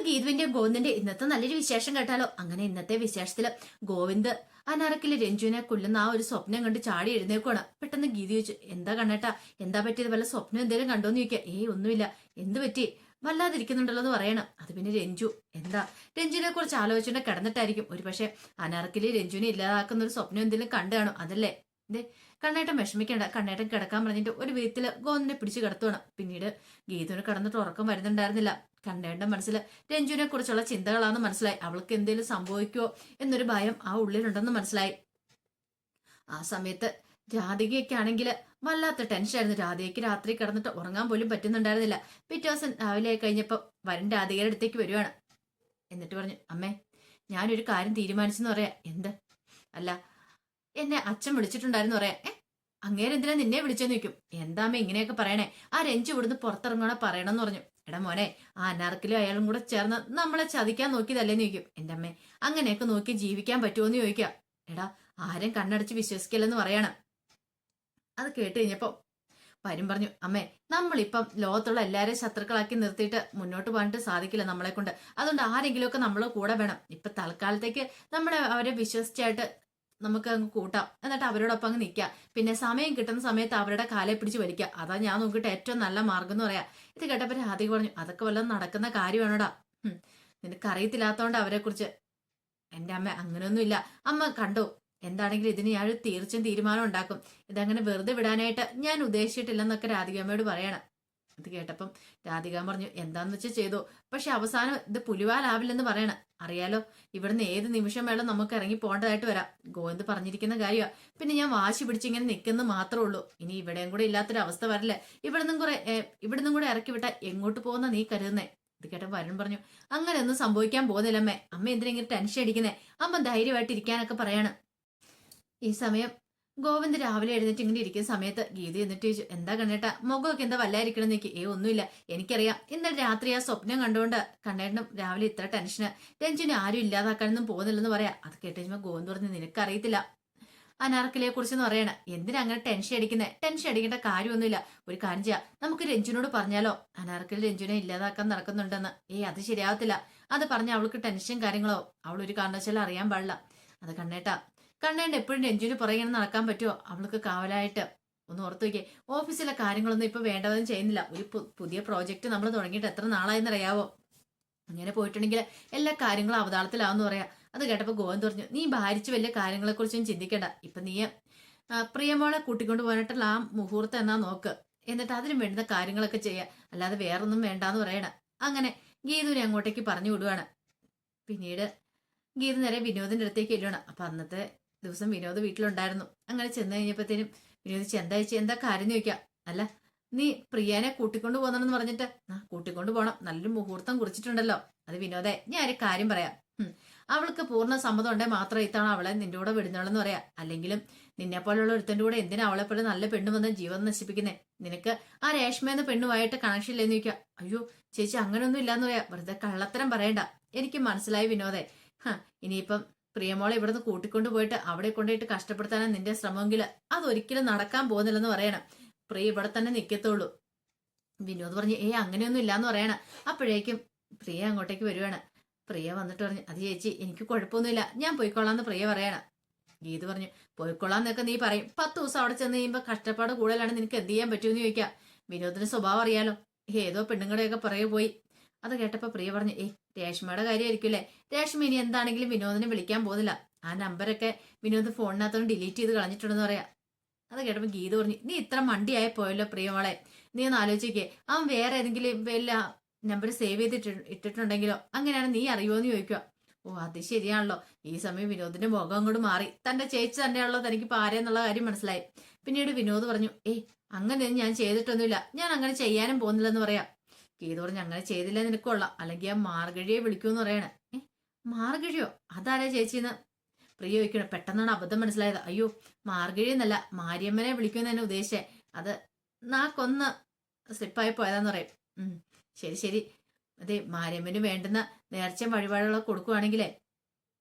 ഗീതുവിന്റെ ഗോവിന്ദന്റെ ഇന്നത്തെ നല്ലൊരു വിശേഷം കേട്ടാലോ. അങ്ങനെ ഇന്നത്തെ വിശേഷത്തില് ഗോവിന്ദ് അനാർക്കലി രഞ്ജുവിനെ കൊല്ലുന്ന ആ ഒരു സ്വപ്നം കണ്ട് ചാടി എഴുന്നേക്കുവാണ്. പെട്ടെന്ന് ഗീതു ചോദിച്ചു, എന്താ കണ്ണേട്ടാ, എന്താ പറ്റിയത്, വല്ല സ്വപ്നം എന്തേലും കണ്ടോന്ന് ചോദിക്കുക. ഒന്നുമില്ല, എന്ത് പറ്റി, വല്ലാതിരിക്കുന്നുണ്ടല്ലോ എന്ന് പറയണം. അത് പിന്നെ രഞ്ജു, എന്താ രഞ്ജുവിനെ കുറിച്ച് ആലോചിച്ചുകൊണ്ട് കിടന്നിട്ടായിരിക്കും. ഒരു പക്ഷെ അനാർക്കലി രഞ്ജുവിനെ ഇല്ലാതാക്കുന്ന ഒരു സ്വപ്നം എന്തെങ്കിലും കണ്ടു കാണും, അതല്ലേ. കണ്ണേട്ടൻ വിഷമിക്കേണ്ട, കണ്ണേട്ടൻ കിടക്കാൻ പറഞ്ഞിട്ട് ഒരു വീട്ടില് ഗോവിന്ദനെ പിടിച്ചു കിടത്തുവാണ്. പിന്നീട് ഗീതുവിന് കടന്നിട്ട് ഉറക്കം വരുന്നുണ്ടായിരുന്നില്ല. കണ്ണേട്ടന്റെ മനസ്സിൽ രഞ്ജുവിനെ കുറിച്ചുള്ള ചിന്തകളാണെന്ന് മനസ്സിലായി. അവൾക്ക് എന്തെങ്കിലും സംഭവിക്കുമോ എന്നൊരു ഭയം ആ ഉള്ളിലുണ്ടെന്ന് മനസ്സിലായി. ആ സമയത്ത് രാധികയൊക്കെ ആണെങ്കിൽ വല്ലാത്ത ടെൻഷനായിരുന്നു. രാധികയ്ക്ക് രാത്രി കിടന്നിട്ട് ഉറങ്ങാൻ പോലും പറ്റുന്നുണ്ടായിരുന്നില്ല. പിറ്റേ ദിവസം രാവിലെ ആയി കഴിഞ്ഞപ്പോൾ വരൻ രാധികയുടെ അടുത്തേക്ക് വരുവാണ്. എന്നിട്ട് പറഞ്ഞു, അമ്മേ, ഞാനൊരു കാര്യം തീരുമാനിച്ചെന്ന് പറയാ. എന്ത്? അല്ല, എന്നെ അച്ഛൻ വിളിച്ചിട്ടുണ്ടായിരുന്നു പറയാ. അങ്ങേരെന്തിനാ നിന്നെ വിളിച്ചെന്ന് ചോദിക്കും. എന്താമ്മേ ഇങ്ങനെയൊക്കെ പറയണേ, ആ രഞ്ജു ഇവിടുന്ന് പുറത്തിറങ്ങണ പറയണമെന്ന് പറഞ്ഞു. എടാ മോനെ, ആ അനാർക്കലും അയാളും കൂടെ ചേർന്ന് നമ്മളെ ചതിക്കാൻ നോക്കിയതല്ലേന്ന് ചോദിക്കും. എന്റെ അമ്മേ, അങ്ങനെയൊക്കെ നോക്കി ജീവിക്കാൻ പറ്റുമോന്ന് ചോദിക്കാം. എടാ, ആരും കണ്ണടച്ച് വിശ്വസിക്കില്ലെന്ന് പറയാണ്. അത് കേട്ട് കഴിഞ്ഞപ്പോ വരും പറഞ്ഞു, അമ്മേ, നമ്മളിപ്പം ലോകത്തുള്ള എല്ലാരെയും ശത്രുക്കളാക്കി നിർത്തിയിട്ട് മുന്നോട്ട് പോകാനായിട്ട് സാധിക്കില്ല നമ്മളെ കൊണ്ട്. അതുകൊണ്ട് ആരെങ്കിലുമൊക്കെ നമ്മളെ കൂടെ വേണം. ഇപ്പൊ തൽക്കാലത്തേക്ക് നമ്മളെ അവരെ വിശ്വസിച്ചായിട്ട് നമുക്ക് അങ്ങ് കൂട്ടാം, എന്നിട്ട് അവരോടൊപ്പം അങ്ങ് നിൽക്കാം. പിന്നെ സമയം കിട്ടുന്ന സമയത്ത് അവരുടെ കാലെ പിടിച്ച് വലിക്കുക. അതാ ഞാൻ നോക്കിയിട്ട് ഏറ്റവും നല്ല മാർഗം എന്ന് പറയാ. ഇത് കേട്ടപ്പോ രാധിക പറഞ്ഞു, അതൊക്കെ വല്ലതും നടക്കുന്ന കാര്യമാണോടാ, നിനക്കറിയത്തില്ലാത്തോണ്ട് അവരെ കുറിച്ച്. എന്റെ അമ്മ, അങ്ങനെയൊന്നുമില്ല. അമ്മ കണ്ടോ, എന്താണെങ്കിലും ഇതിന് ഞാൻ തീർച്ചയായും തീരുമാനം ഉണ്ടാക്കും. ഇതങ്ങനെ വെറുതെ വിടാനായിട്ട് ഞാൻ ഉദ്ദേശിച്ചിട്ടില്ലെന്നൊക്കെ രാധികമ്മയോട് പറയണം. ഇത് കേട്ടപ്പം രാധിക പറഞ്ഞു, എന്താന്ന് വെച്ചാൽ ചെയ്തോ, പക്ഷെ അവസാനം ഇത് പുലിവാലാവില്ലെന്ന് പറയണം. അറിയാലോ, ഇവിടുന്ന് ഏത് നിമിഷം വേണം നമുക്ക് ഇറങ്ങി പോകേണ്ടതായിട്ട് വരാം. ഗോവിന്ദ് പറഞ്ഞിരിക്കുന്ന കാര്യമാ. പിന്നെ ഞാൻ വാശി പിടിച്ചിങ്ങനെ നിൽക്കുന്ന മാത്രമേ ഉള്ളൂ. ഇനി ഇവിടെയും കൂടെ ഇല്ലാത്തൊരു അവസ്ഥ വരില്ലേ. ഇവിടുന്നും കൂടെ ഇറക്കി വിട്ടാ എങ്ങോട്ട് പോകുന്ന നീ കരുതുന്നേ. ഇത് കേട്ട വരുൺ പറഞ്ഞു, അങ്ങനെയൊന്നും സംഭവിക്കാൻ പോകുന്നില്ലമ്മേ. അമ്മ എന്തിനാ ഇങ്ങനെ ടെൻഷൻ അടിക്കുന്നേ. അമ്മ ധൈര്യമായിട്ട് ഇരിക്കാനൊക്കെ പറയാണ്. ഈ സമയം ഗോവിന്ദ് രാവിലെ എഴുന്നേറ്റ് ഇങ്ങനെ ഇരിക്കുന്ന സമയത്ത് ഗീത എന്നിട്ട് ചോദിച്ചു, എന്താ കണ്ണേട്ടാ, മുഖമൊക്കെ എന്താ വല്ലായിരിക്കണം എന്നേക്ക്. ഒന്നുമില്ല, എനിക്കറിയാം. ഇന്നലെ രാത്രി ആ സ്വപ്നം കണ്ടുകൊണ്ട് കണ്ണേട്ടനും രാവിലെ ഇത്ര ടെൻഷന്. രഞ്ജുവിനെ ആരും ഇല്ലാതാക്കാനൊന്നും പോകുന്നില്ലെന്ന് പറയാ. അത് കേട്ട് കഴിഞ്ഞാൽ ഗോവിന്ദ് പറഞ്ഞു, നിനക്കറിയത്തില്ല അനാർക്കലിയെ കുറിച്ചെന്ന് പറയണേ. എന്തിനാ അങ്ങനെ ടെൻഷൻ അടിക്കുന്നത്? ടെൻഷൻ അടിക്കേണ്ട കാര്യമൊന്നുമില്ല. ഒരു കാര്യം ചെയ്യാം, നമുക്ക് രഞ്ജുനോട് പറഞ്ഞാലോ, അനാർക്കലി രഞ്ജുനെ ഇല്ലാതാക്കാൻ നടക്കുന്നുണ്ടെന്ന്. അത് ശരിയാവത്തില്ല. അത് പറഞ്ഞ അവൾക്ക് ടെൻഷൻ കാര്യങ്ങളോ അവൾ ഒരു കാരണവശാലും അറിയാൻ പാടില്ല. അത് കണ്ണേണ്ട എപ്പോഴും രഞ്ജുവിന് പുറകെ നടക്കാൻ പറ്റുമോ? അവൾക്ക് കാവലായിട്ട് ഒന്ന് ഓർത്തു നോക്കിയേ. ഓഫീസിലെ കാര്യങ്ങളൊന്നും ഇപ്പൊ വേണ്ടതെന്ന് ചെയ്യുന്നില്ല. ഒരു പുതിയ പ്രോജക്റ്റ് നമ്മൾ തുടങ്ങിയിട്ട് എത്ര നാളായെന്നറിയാവോ? അങ്ങനെ പോയിട്ടുണ്ടെങ്കിൽ എല്ലാ കാര്യങ്ങളും അവതാളത്തിലാവെന്ന് പറയാ. അത് കേട്ടപ്പോ ഗോവിന്ദ് പറഞ്ഞു, നീ ഭാരിച്ച് വലിയ കാര്യങ്ങളെ കുറിച്ചൊന്നും ചിന്തിക്കണ്ട. ഇപ്പൊ നീ പ്രിയമോളെ കൂട്ടിക്കൊണ്ട് പോകാനായിട്ടുള്ള ആ മുഹൂർത്തം എന്നാ നോക്ക്. എന്നിട്ട് അതിനും വേണ്ടുന്ന കാര്യങ്ങളൊക്കെ ചെയ്യാം. അല്ലാതെ വേറൊന്നും വേണ്ടാന്ന് പറയണ. അങ്ങനെ ഗീതുവിനെ അങ്ങോട്ടേക്ക് പറഞ്ഞു വിടുവാണ്. പിന്നീട് ഗീത നേരെ വിനോദിന്റെ അടുത്തേക്ക് ചെല്ലുവാണ്. അപ്പൊ അന്നത്തെ ദിവസം വിനോദ് വീട്ടിലുണ്ടായിരുന്നു. അങ്ങനെ ചെന്ന് കഴിഞ്ഞപ്പോഴത്തേനും വിനോദ് എന്താ കാര്യം ചോദിക്കാം. അല്ല, നീ പ്രിയനെ കൂട്ടിക്കൊണ്ട് പോകുന്നെന്ന് പറഞ്ഞിട്ട്. കൂട്ടിക്കൊണ്ട് പോകണം, നല്ലൊരു മുഹൂർത്തം കുറിച്ചിട്ടുണ്ടല്ലോ. അത് വിനോദേ, ഞാൻ ഒരു കാര്യം പറയാം. അവൾക്ക് പൂർണ്ണ സമ്മതം ഉണ്ടെങ്കിൽ മാത്രം ഇത്തവണ അവളെ നിന്റെ കൂടെ വിടുന്നുള്ളെന്ന് പറയാം. അല്ലെങ്കിലും നിന്നെ പോലുള്ള ഒരുത്തൻ്റെ കൂടെ എന്തിനാ അവളെ പോലെ നല്ല പെണ്ണ് വന്ന് ജീവൻ നശിപ്പിക്കുന്നേ? നിനക്ക് ആ രേഷ്മയെന്ന പെണ്ണുമായിട്ട് കണക്ഷൻ ഇല്ലെന്ന് ചോദിക്കാം. അയ്യോ ചേച്ചി, അങ്ങനൊന്നും ഇല്ലാന്ന് പറയാ. വെറുതെ കള്ളത്തരം പറയണ്ട. എനിക്ക് മനസ്സിലായി വിനോദേ. ഇനിയിപ്പം പ്രിയമോളെ ഇവിടുന്ന് കൂട്ടിക്കൊണ്ട് പോയിട്ട് അവിടെ കൊണ്ടുപോയിട്ട് കഷ്ടപ്പെടുത്താനാണ് നിന്റെ ശ്രമമെങ്കിൽ അതൊരിക്കലും നടക്കാൻ പോകുന്നില്ലെന്ന് പറയണം. പ്രിയ ഇവിടെ തന്നെ നിൽക്കത്തുള്ളൂ. വിനോദ് പറഞ്ഞു, അങ്ങനെയൊന്നും ഇല്ലാന്ന് പറയണം. അപ്പോഴേക്കും പ്രിയ അങ്ങോട്ടേക്ക് വരുവാണ്. പ്രിയ വന്നിട്ട് പറഞ്ഞു, അത് ചേച്ചി, എനിക്ക് കുഴപ്പമൊന്നുമില്ല, ഞാൻ പോയിക്കൊള്ളാന്ന് പ്രിയ പറയണം. ഗീത് പറഞ്ഞു, പോയിക്കൊള്ളാന്നൊക്കെ നീ പറയും, 10 ദിവസം അവിടെ ചെന്ന് കഴിയുമ്പോൾ കഷ്ടപ്പാട് കൂടുതലാണ്, നിനക്ക് എന്ത് ചെയ്യാൻ പറ്റുമെന്ന് ചോദിക്കാം. വിനോദിന്റെ സ്വഭാവം അറിയാലോ, ഏതോ പെണ്ണുങ്ങളുടെയൊക്കെ പുറകെ പോയി. അത് കേട്ടപ്പോ പ്രിയ പറഞ്ഞു, രേഷ്മയുടെ കാര്യമായിരിക്കുമല്ലേ. രേഷ്മ ഇനി എന്താണെങ്കിലും വിനോദിനെ വിളിക്കാൻ പോകുന്നില്ല. ആ നമ്പരൊക്കെ വിനോദ് ഫോണിനകത്തോണ്ട് ഡിലീറ്റ് ചെയ്ത് കളഞ്ഞിട്ടുണ്ടെന്ന് പറയാം. അത് കേട്ടപ്പോ ഗീത പറഞ്ഞു, നീ ഇത്ര മണ്ടിയായി പോയല്ലോ പ്രിയമോളെ. നീ ഒന്ന് ആലോചിക്കേ, അവൻ വേറെ ഏതെങ്കിലും വല്ല നമ്പർ സേവ് ഇട്ടിട്ടുണ്ടെങ്കിലോ, അങ്ങനെയാണ് നീ അറിയുമോന്ന് ചോദിക്കുക. അത് ശരിയാണല്ലോ. ഈ സമയം വിനോദിന്റെ മുഖം അങ്ങോട്ട് മാറി. തന്റെ ചേച്ചി തന്നെയാണല്ലോ തനിക്ക് പാരെന്നുള്ള കാര്യം മനസ്സിലായി. പിന്നീട് വിനോദ് പറഞ്ഞു, അങ്ങനെയൊന്നും ഞാൻ ചെയ്തിട്ടൊന്നുമില്ല, ഞാൻ അങ്ങനെ ചെയ്യാനും പോകുന്നില്ലെന്ന് പറയാം. ഗീത പറഞ്ഞു, അങ്ങനെ ചെയ്തില്ല നിനക്ക് കൊള്ളാം, അല്ലെങ്കിൽ ആ മാർഗഴിയെ വിളിക്കൂന്ന് പറയണേ. മാർഗഴിയോ? അതാരാ ചേച്ചിന്ന് പ്രിയ ചോദിക്കണം. പെട്ടെന്നാണ് അബദ്ധം മനസ്സിലായത്. അയ്യോ, മാർഗഴി എന്നല്ല, മാരിയമ്മനെ വിളിക്കുമെന്ന് തന്നെ ഉദ്ദേശിച്ചേ. അത് നാക്കൊന്ന് സ്ലിപ്പായി പോയതാന്ന് പറയും. ശരി. അതെ, മാരിയമ്മന് വേണ്ടുന്ന നേർച്ചയും വഴിപാടുകളൊക്കെ കൊടുക്കുവാണെങ്കിലേ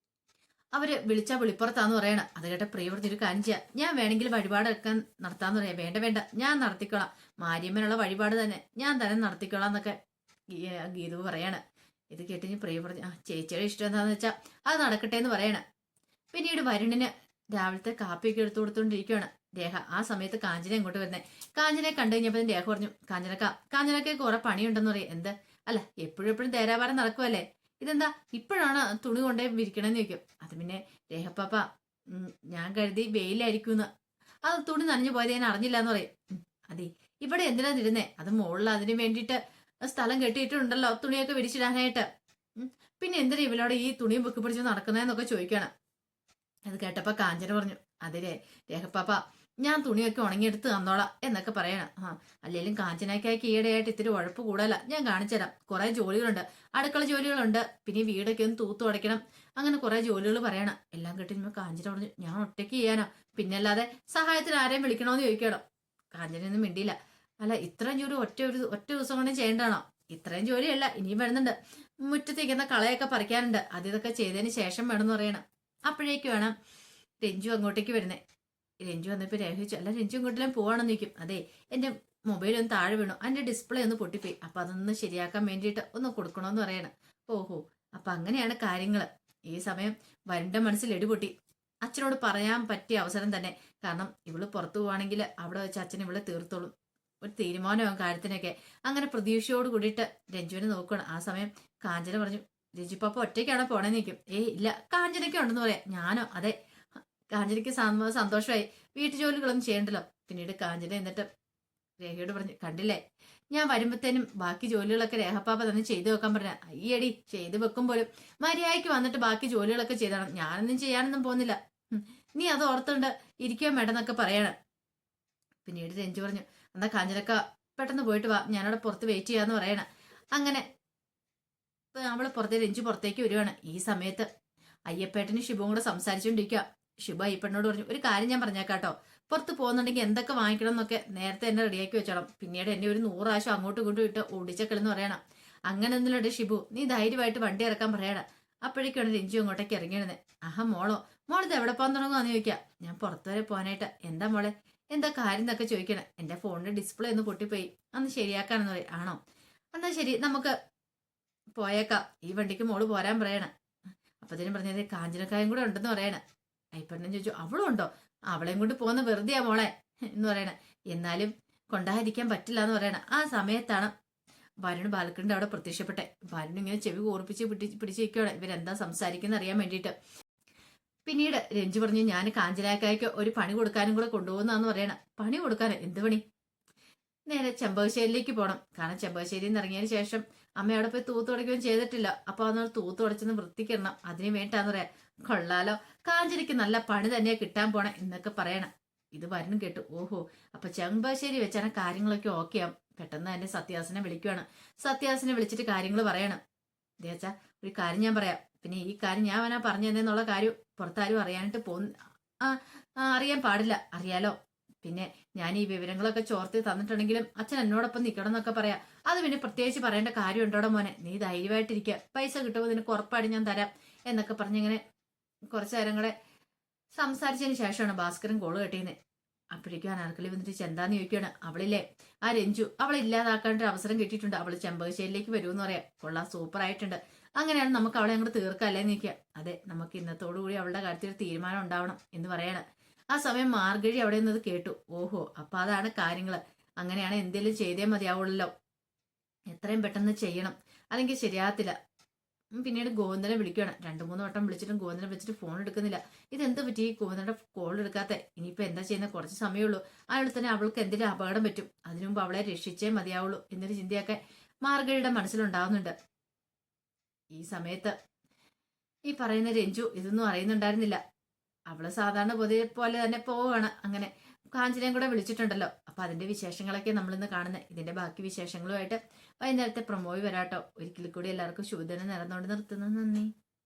അവര് വിളിച്ചാ വിളിപ്പുറത്താന്ന് പറയണം. അത് കേട്ട പ്രിയ പറഞ്ഞൊരു കാര്യം ചെയ്യാം, ഞാൻ വേണമെങ്കിൽ വഴിപാടൊക്കെ നടത്താന്ന് പറയാം. വേണ്ട, ഞാൻ നടത്തിക്കോളാം, മാരിയമ്മനുള്ള വഴിപാട് തന്നെ ഞാൻ തന്നെ നടത്തിക്കോളാം എന്നൊക്കെ ഗീതു പറയാണ്. ഇത് കേട്ടിഞ്ഞ് പ്രിയ പറഞ്ഞു, ആ ചേച്ചിയുടെ ഇഷ്ടം എന്താന്ന് വെച്ചാൽ അത് നടക്കട്ടെ എന്ന് പറയണ. പിന്നീട് വരുണിന് രാവിലത്തെ കാപ്പിയൊക്കെ എടുത്തു കൊടുത്തോണ്ടിരിക്കുകയാണ് രേഖ. ആ സമയത്ത് കാഞ്ചന ഇങ്ങോട്ട് വരുന്നേ. കാഞ്ചനെ കണ്ടു കഴിഞ്ഞപ്പോൾ രേഖ പറഞ്ഞു, കാഞ്ചനക്ക് കുറെ പണിയുണ്ടെന്ന് പറയും. എന്ത്? അല്ല, എപ്പോഴും എപ്പോഴും തേരാപാരം നടക്കുമല്ലേ, ഇതെന്താ ഇപ്പോഴാണ് തുണി കൊണ്ടേ വിരിക്കണമെന്ന് ചോദിക്കും. അത് പിന്നെ രേഖപ്പാപ്പ ഞാൻ കരുതി വെയിലായിരിക്കുമെന്ന്, അത് തുണി നനഞ്ഞു പോയത് ഞാൻ അറിഞ്ഞില്ല എന്ന് പറയും. അതെ, ഇവിടെ എന്തിനാ ഇരുന്നേ? അത് മുകളിൽ അതിന് വേണ്ടിയിട്ട് സ്ഥലം കെട്ടിയിട്ടുണ്ടല്ലോ തുണിയൊക്കെ വിരിച്ചിടാനായിട്ട്. പിന്നെ എന്തിനാ ഇവളോട് ഈ തുണിയും പൊക്കി പിടിച്ച് നടക്കുന്നതെന്നൊക്കെ ചോദിക്കണം. അത് കേട്ടപ്പോ കാഞ്ചന പറഞ്ഞു, അതെ രേഖപ്പാപ്പ, ഞാൻ തുണിയൊക്കെ ഉണങ്ങിയെടുത്ത് തന്നോളാം എന്നൊക്കെ പറയണം. അല്ലെങ്കിലും കാഞ്ചനയ്ക്കായ്ക്ക് ഈയിടെയായിട്ട് ഇത്തിരി ഉഴപ്പ് കൂടല, ഞാൻ കാണിച്ചുതരാം. കുറെ ജോലികളുണ്ട്, അടുക്കള ജോലികളുണ്ട്, പിന്നെ വീടൊക്കെ ഒന്ന് തൂത്തു അടയ്ക്കണം, അങ്ങനെ കുറെ ജോലികൾ പറയണം. എല്ലാം കേട്ടിരുമ്പോ കാഞ്ചന പറഞ്ഞു, ഞാൻ ഒറ്റയ്ക്ക് ചെയ്യാനോ? പിന്നെ അല്ലാതെ സഹായത്തിന് ആരെയും വിളിക്കണോന്ന് ചോദിക്കണം. കാഞ്ചനയൊന്നും മിണ്ടിയില്ല. അല്ല, ഇത്രയും ജോലി ഒറ്റ ദിവസം കൊണ്ട് ചെയ്യേണ്ടതാണോ? ഇത്രയും ജോലിയല്ല, ഇനിയും വരുന്നുണ്ട്. മുറ്റത്തേക്കുന്ന കളയൊക്കെ പറിക്കാനുണ്ട്, അത് ഇതൊക്കെ ചെയ്തതിന് ശേഷം വേണമെന്ന് പറയണം. അപ്പോഴേക്ക് വേണം രഞ്ജു അങ്ങോട്ടേക്ക് വരുന്നേ. രഞ്ജു വന്നപ്പോൾ രേഖ ചോദിച്ചു, അല്ല രഞ്ജു ഇങ്ങോട്ടെല്ലാം പോവാണെന്ന് ചോദിക്കും. അതെ, എൻ്റെ മൊബൈൽ ഒന്ന് താഴെ വീണു, അതിൻ്റെ ഡിസ്പ്ലേ ഒന്ന് പൊട്ടിപ്പോയി, അപ്പൊ അതൊന്ന് ശരിയാക്കാൻ വേണ്ടിയിട്ട് ഒന്ന് കൊടുക്കണമെന്ന് പറയണം. ഓഹോ, അപ്പൊ അങ്ങനെയാണ് കാര്യങ്ങൾ. ഈ സമയം വരുണിന്റെ മനസ്സിൽ ഇടിപൊട്ടി. അച്ഛനോട് പറയാൻ പറ്റിയ അവസരം തന്നെ. കാരണം ഇവള് പുറത്തു പോവാണെങ്കിൽ അവിടെ വെച്ച് അച്ഛൻ ഇവളെ തീർത്തോളും, ഒരു തീരുമാനമാകും കാര്യത്തിനൊക്കെ. അങ്ങനെ പ്രതീക്ഷയോട് കൂടിയിട്ട് രഞ്ജുവിനെ നോക്കണം. ആ സമയം കാഞ്ചന പറഞ്ഞു, രഞ്ജുപ്പാപ്പ ഒറ്റയ്ക്കാണോ പോണേന്ന് നിൽക്കും. ഇല്ല, കാഞ്ചനയ്ക്ക് ഉണ്ടെന്ന് പറയാം. ഞാനോ? അതെ. കാഞ്ചനയ്ക്ക് സന്തോഷമായി, വീട്ടു ജോലികളൊന്നും ചെയ്യണ്ടല്ലോ. പിന്നീട് കാഞ്ചന എന്നിട്ട് രേഖയോട് പറഞ്ഞു, കണ്ടില്ലേ, ഞാൻ വരുമ്പത്തേനും ബാക്കി ജോലികളൊക്കെ രേഖപ്പാപ്പ തന്നെ ചെയ്തു വെക്കാൻ പറഞ്ഞ. അയ്യടി, ചെയ്തു വെക്കും പോലും മര്യാദയ്ക്ക് വന്നിട്ട് ബാക്കി ജോലികളൊക്കെ ചെയ്താണ്, ഞാനൊന്നും ചെയ്യാനൊന്നും പോകുന്നില്ല. നീ അത് ഓർത്തുകൊണ്ട് ഇരിക്കുക മേഡന്നൊക്കെ പറയണം. പിന്നീട് രഞ്ജു പറഞ്ഞു, എന്നാ കാഞ്ചനക്ക പെട്ടെന്ന് പോയിട്ട് വാ, ഞാനവിടെ പുറത്ത് വെയിറ്റ് ചെയ്യാന്ന് പറയണം. അങ്ങനെ അവള് രഞ്ജു പുറത്തേക്ക് വരുവാണ്. ഈ സമയത്ത് അയ്യപ്പേട്ടനും ശിവവും കൂടെ സംസാരിച്ചുകൊണ്ടിരിക്കുക. ശിവ അയ്യപ്പനോട് പറഞ്ഞു, ഒരു കാര്യം ഞാൻ പറഞ്ഞേക്കാട്ടോ, പുറത്ത് പോകുന്നുണ്ടെങ്കിൽ എന്തൊക്കെ വാങ്ങിക്കണം എന്നൊക്കെ നേരത്തെ എന്നെ റെഡിയാക്കി വെച്ചോളാം. പിന്നീട് എന്നെ ഒരു 100 പ്രാവശ്യം അങ്ങോട്ടും ഇങ്ങോട്ടും ഇട്ട് ഓടിച്ചക്കളെന്ന് പറയണം. അങ്ങനെ ഒന്നുമില്ല ഷിബു, നീ ധൈര്യമായിട്ട് വണ്ടി ഇറക്കാൻ പറയണം. അപ്പോഴേക്കാണ് രഞ്ജു അങ്ങോട്ടേക്ക് ഇറങ്ങിയിരുന്നത്. ആഹാ, മോളിത് എവിടെ പോകാൻ തുടങ്ങുവാന്ന് ചോദിക്കാം. ഞാൻ പുറത്തു വരെ പോകാനായിട്ട്. എന്താ മോളെ, എന്താ കാര്യം എന്നൊക്കെ ചോദിക്കണം. എന്റെ ഫോണിന്റെ ഡിസ്പ്ലേ ഒന്ന് പൊട്ടിപ്പോയി, അന്ന് ശരിയാക്കാനെന്ന് പറയും. ആണോ, എന്നാ ശരി, നമുക്ക് പോയേക്കാം, ഈ വണ്ടിക്ക് മോള് പോരാൻ പറയണം. അപ്പത്തേനും പറഞ്ഞത് കാഞ്ചനക്കായും കൂടെ ഉണ്ടെന്ന് പറയണ. അയ്യപ്പണ്ണൻ ചോദിച്ചു, അവളും ഉണ്ടോ? അവളെയും കൊണ്ട് പോകുന്ന വെറുതെയാ മോളെ എന്ന് പറയണ. എന്നാലും കൊണ്ടാതിരിക്കാൻ പറ്റില്ല എന്ന് പറയണ. ആ സമയത്താണ് വരുൺ ബാലക്കറിന്റെ അവിടെ പ്രത്യക്ഷപ്പെട്ടെ. വരുൺ ഇങ്ങനെ ചെവി കൂർപ്പിച്ച് പിടിച്ചിരിക്കുകയാണ് ഇവരെന്താ സംസാരിക്കുന്ന അറിയാൻ വേണ്ടിയിട്ട്. പിന്നീട് രഞ്ജു പറഞ്ഞു, ഞാൻ കാഞ്ചനാക്കായ്ക്ക് ഒരു പണി കൊടുക്കാനും കൂടെ കൊണ്ടുപോകുന്നാന്ന് പറയണ. പണി കൊടുക്കാനോ? എന്ത് പണി? നേരെ ചെമ്പകശ്ശേരിയിലേക്ക് പോകണം. കാരണം ചെമ്പകശ്ശേരിയിൽ നിന്ന് ഇറങ്ങിയതിന് ശേഷം അമ്മ അവിടെ പോയി തൂത്തുടയ്ക്കുകയും ചെയ്തിട്ടില്ല. അപ്പൊ അതൊന്ന് തൂത്തുടച്ചെന്ന് വൃത്തിക്കിടണം, അതിന് വേണ്ടാന്ന് പറയാം. കൊള്ളാലോ, കാഞ്ചനയ്ക്ക് നല്ല പണി തന്നെയാ കിട്ടാൻ പോണേ എന്നൊക്കെ പറയണം. ഇത് വരുന്നും കേട്ടു. ഓഹോ, അപ്പൊ ചെമ്പകശ്ശേരി വെച്ചാണ് കാര്യങ്ങളൊക്കെ ഓക്കെ ആവും. പെട്ടെന്ന് തന്നെ സത്യാസനെ വിളിക്കുവാണ്. സത്യാസനെ വിളിച്ചിട്ട് കാര്യങ്ങൾ പറയണം. ദേച്ചാ, ഒരു കാര്യം ഞാൻ പറയാം, പിന്നെ ഈ കാര്യം ഞാൻ അവനാ പറഞ്ഞു തന്നെന്നുള്ള കാര്യം പുറത്താരും അറിയാനായിട്ട് അറിയാൻ പാടില്ല. അറിയാലോ, പിന്നെ ഞാൻ ഈ വിവരങ്ങളൊക്കെ ചോർത്തി തന്നിട്ടുണ്ടെങ്കിലും അച്ഛൻ എന്നോടൊപ്പം നിൽക്കണം എന്നൊക്കെ പറയാം. അത് പിന്നെ പ്രത്യേകിച്ച് പറയേണ്ട കാര്യം ഉണ്ടോടെ മോനെ, നീ ധൈര്യമായിട്ടിരിക്കുക, പൈസ കിട്ടുമ്പോൾ നിനക്ക് ഉറപ്പായിട്ട് ഞാൻ തരാം എന്നൊക്കെ പറഞ്ഞിങ്ങനെ കുറച്ചു നേരം കൂടെ സംസാരിച്ചതിന് ശേഷമാണ് ഭാസ്കരൻ കോള് കെട്ടിയുന്നത്. അപ്പോഴേക്കും അനാർക്കലി വന്നിട്ട് ചെന്താന്ന് ചോദിക്കുകയാണ്. അവളില്ലേ, ആ രഞ്ജു, അവളെ ഇല്ലാതാക്കാണ്ട് ഒരു അവസരം കിട്ടിയിട്ടുണ്ട്, അവള് ചെമ്പകശ്ശേരിയിലേക്ക് വരുമെന്ന് പറയാം. കൊള്ളാം, സൂപ്പർ ആയിട്ടുണ്ട്. അങ്ങനെയാണ് നമുക്ക് അവളെ അങ്ങോട്ട് തീർക്കല്ലേ നിൽക്കുക. അതെ, നമുക്ക് ഇന്നത്തോടുകൂടി അവളുടെ കാര്യത്തിൽ ഒരു തീരുമാനം ഉണ്ടാവണം എന്ന് പറയണം. ആ സമയം മാർഗഴി അവിടെ നിന്നത് കേട്ടു. ഓഹോ, അപ്പൊ അതാണ് കാര്യങ്ങള്. അങ്ങനെയാണ് എന്തെങ്കിലും ചെയ്തേ മതിയാവുള്ളല്ലോ, എത്രയും പെട്ടെന്ന് ചെയ്യണം, അല്ലെങ്കിൽ ശരിയാകത്തില്ല. പിന്നീട് ഗോവിന്ദനെ വിളിക്കുകയാണ്. 2-3 വട്ടം വിളിച്ചിട്ടും ഗോവിന്ദനെ വിളിച്ചിട്ട് ഫോൺ എടുക്കുന്നില്ല. ഇതെന്ത് പറ്റി ഗോവിന്ദന്റെ കോൾ എടുക്കാത്ത? ഇനിയിപ്പോ എന്താ ചെയ്യുന്ന? കുറച്ച് സമയമുള്ളൂ, അയാൾ തന്നെ അവൾക്ക് എന്തെങ്കിലും അപകടം പറ്റും, അതിനു മുമ്പ് അവളെ രക്ഷിച്ചേ മതിയാവുള്ളൂ എന്നൊരു ചിന്തയൊക്കെ മാർഗഴിയുടെ മനസ്സിലുണ്ടാവുന്നുണ്ട്. ഈ സമയത്ത് ഈ പറയുന്ന രഞ്ജു ഇതൊന്നും അറിയുന്നുണ്ടായിരുന്നില്ല. അവള് സാധാരണ പൊതുവെ പോലെ തന്നെ പോവുകയാണ്. അങ്ങനെ കാഞ്ചനയും കൂടെ വിളിച്ചിട്ടുണ്ടല്ലോ. അപ്പൊ അതിന്റെ വിശേഷങ്ങളൊക്കെ നമ്മളിന്ന് കാണുന്നത്. ഇതിന്റെ ബാക്കി വിശേഷങ്ങളുമായിട്ട് വൈകുന്നേരത്തെ പ്രൊമോയി വരാട്ടോ. ഒരിക്കൽ കൂടി എല്ലാവർക്കും ശുഭദിനം നേർന്നുകൊണ്ട് നിർത്തുന്നു. നന്ദി.